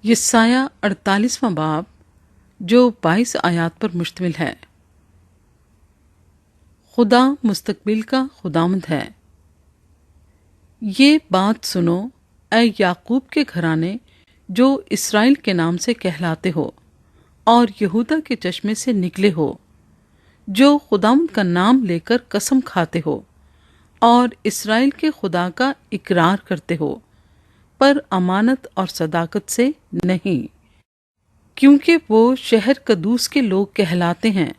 یسایہ 48واں باب جو 22 آیات پر مشتمل ہے۔ خدا مستقبل کا خداوند ہے۔ یہ بات سنو اے یعقوب کے گھرانے جو اسرائیل کے نام سے کہلاتے ہو اور یہودا کے چشمے سے نکلے ہو، جو خداوند کا نام لے کر قسم کھاتے ہو اور اسرائیل کے خدا کا اقرار کرتے ہو، پر امانت اور صداقت سے نہیں، کیونکہ وہ شہر قدوس کے لوگ کہلاتے ہیں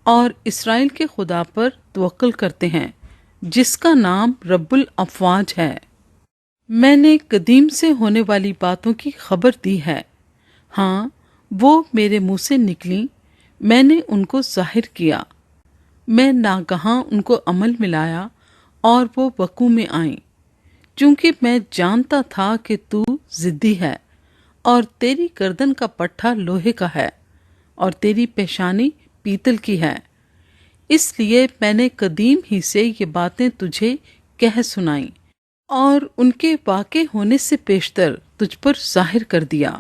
اور اسرائیل کے خدا پر توکل کرتے ہیں جس کا نام رب الافواج ہے۔ میں نے قدیم سے ہونے والی باتوں کی خبر دی ہے، ہاں وہ میرے منہ سے نکلیں، میں نے ان کو ظاہر کیا۔ میں ناگہاں ان کو عمل میں لایا اور وہ وقوع میں آئیں، چونکہ میں جانتا تھا کہ تو ضدی ہے اور تیری گردن کا پٹھا لوہے کا ہے اور تیری پیشانی پیتل کی ہے، اس لیے میں نے قدیم ہی سے یہ باتیں تجھے کہہ سنائیں اور ان کے واقع ہونے سے پیشتر تجھ پر ظاہر کر دیا،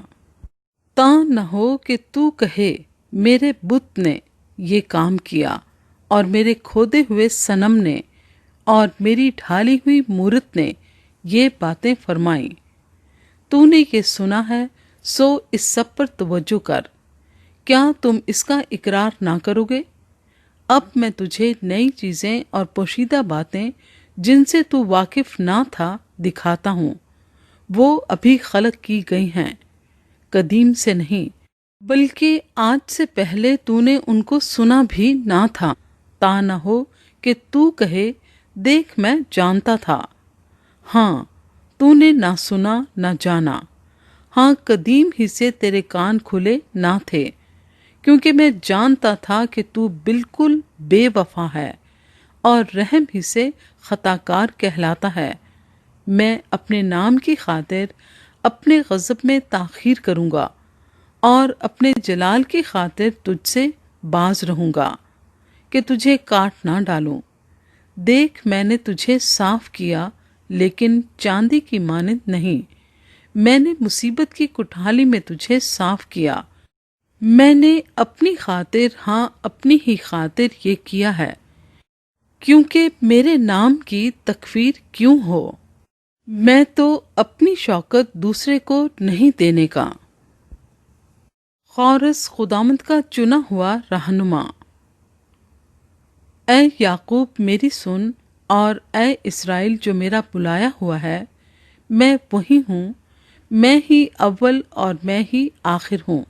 تاں نہ ہو کہ تو کہے میرے بت نے یہ کام کیا اور میرے کھودے ہوئے صنم نے اور میری ڈھالی ہوئی مورت نے یہ باتیں فرمائیں۔ تو نے یہ سنا ہے سو اس سب پر توجہ کر، کیا تم اس کا اقرار نہ کرو گے؟ اب میں تجھے نئی چیزیں اور پوشیدہ باتیں جن سے تو واقف نہ تھا دکھاتا ہوں، وہ ابھی خلق کی گئی ہیں، قدیم سے نہیں، بلکہ آج سے پہلے تو نے ان کو سنا بھی نہ تھا، تا نہ ہو کہ تو کہے دیکھ میں جانتا تھا۔ ہاں تو نے نہ سنا نہ جانا، ہاں قدیم ہی سے تیرے کان کھلے نہ تھے، کیونکہ میں جانتا تھا کہ تو بالکل بے وفا ہے اور رحم ہی سے خطا کار کہلاتا ہے۔ میں اپنے نام کی خاطر اپنے غضب میں تاخیر کروں گا اور اپنے جلال کی خاطر تجھ سے باز رہوں گا کہ تجھے کاٹ نہ ڈالوں۔ دیکھ میں نے تجھے صاف کیا لیکن چاندی کی مانند نہیں، میں نے مصیبت کی کٹھالی میں تجھے صاف کیا، میں نے اپنی خاطر، ہاں اپنی ہی خاطر یہ کیا ہے، کیونکہ میرے نام کی تکفیر کیوں ہو؟ میں تو اپنی شوکت دوسرے کو نہیں دینے کا۔ خورس خداوند کا چنا ہوا رہنما۔ اے یعقوب میری سن، اور اے اسرائیل جو میرا بلایا ہوا ہے، میں وہی ہوں، میں ہی اول اور میں ہی آخر ہوں۔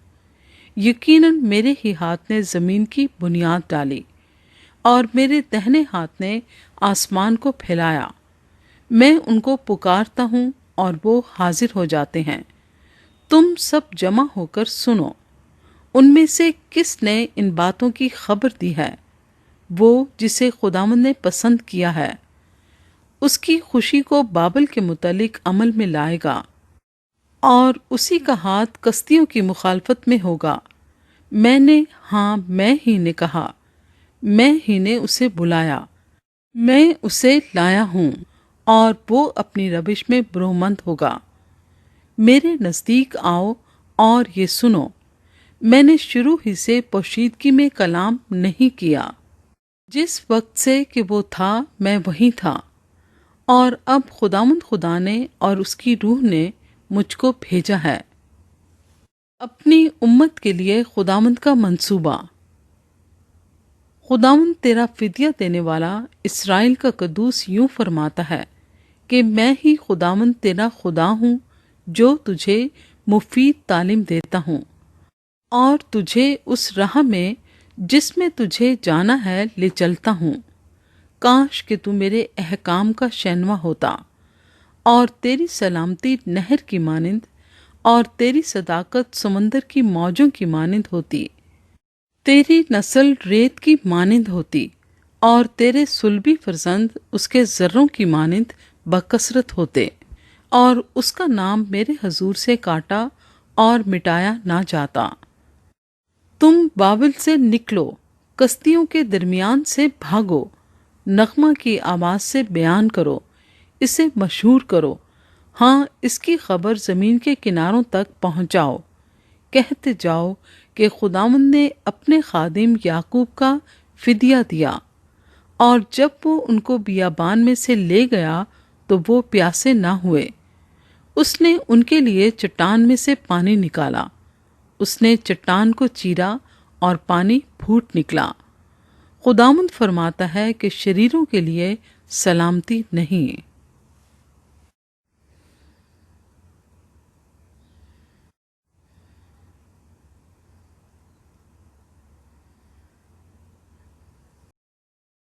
یقیناً میرے ہی ہاتھ نے زمین کی بنیاد ڈالی اور میرے دہنے ہاتھ نے آسمان کو پھیلایا۔ میں ان کو پکارتا ہوں اور وہ حاضر ہو جاتے ہیں۔ تم سب جمع ہو کر سنو، ان میں سے کس نے ان باتوں کی خبر دی ہے؟ وہ جسے خداوند نے پسند کیا ہے، اس کی خوشی کو بابل کے متعلق عمل میں لائے گا، اور اسی کا ہاتھ کسدیوں کی مخالفت میں ہوگا۔ میں نے، ہاں میں ہی نے کہا، میں ہی نے اسے بلایا، میں اسے لایا ہوں، اور وہ اپنی روش میں برومند ہوگا۔ میرے نزدیک آؤ اور یہ سنو، میں نے شروع ہی سے پوشیدگی میں کلام نہیں کیا، جس وقت سے کہ وہ تھا میں وہیں تھا، اور اب خداوند خدا نے اور اس کی روح نے مجھ کو بھیجا ہے۔ اپنی امت کے لیے خداوند کا منصوبہ۔ خداوند تیرا فدیہ دینے والا، اسرائیل کا قدوس یوں فرماتا ہے کہ میں ہی خداوند تیرا خدا ہوں جو تجھے مفید تعلیم دیتا ہوں اور تجھے اس راہ میں جس میں تجھے جانا ہے لے چلتا ہوں۔ کاش کہ تو میرے احکام کا شینوا ہوتا، اور تیری سلامتی نہر کی مانند اور تیری صداقت سمندر کی موجوں کی مانند ہوتی، تیری نسل ریت کی مانند ہوتی، اور تیرے صلبی فرزند اس کے ذروں کی مانند بکثرت ہوتے، اور اس کا نام میرے حضور سے کاٹا اور مٹایا نہ جاتا۔ تم بابل سے نکلو، کسدیوں کے درمیان سے بھاگو، نغمہ کی آواز سے بیان کرو، اسے مشہور کرو، ہاں اس کی خبر زمین کے کناروں تک پہنچاؤ، کہتے جاؤ کہ خداوند نے اپنے خادم یعقوب کا فدیہ دیا، اور جب وہ ان کو بیابان میں سے لے گیا تو وہ پیاسے نہ ہوئے۔ اس نے ان کے لیے چٹان میں سے پانی نکالا، اس نے چٹان کو چیرا اور پانی پھوٹ نکلا۔ خداوند فرماتا ہے کہ شریروں کے لیے سلامتی نہیں،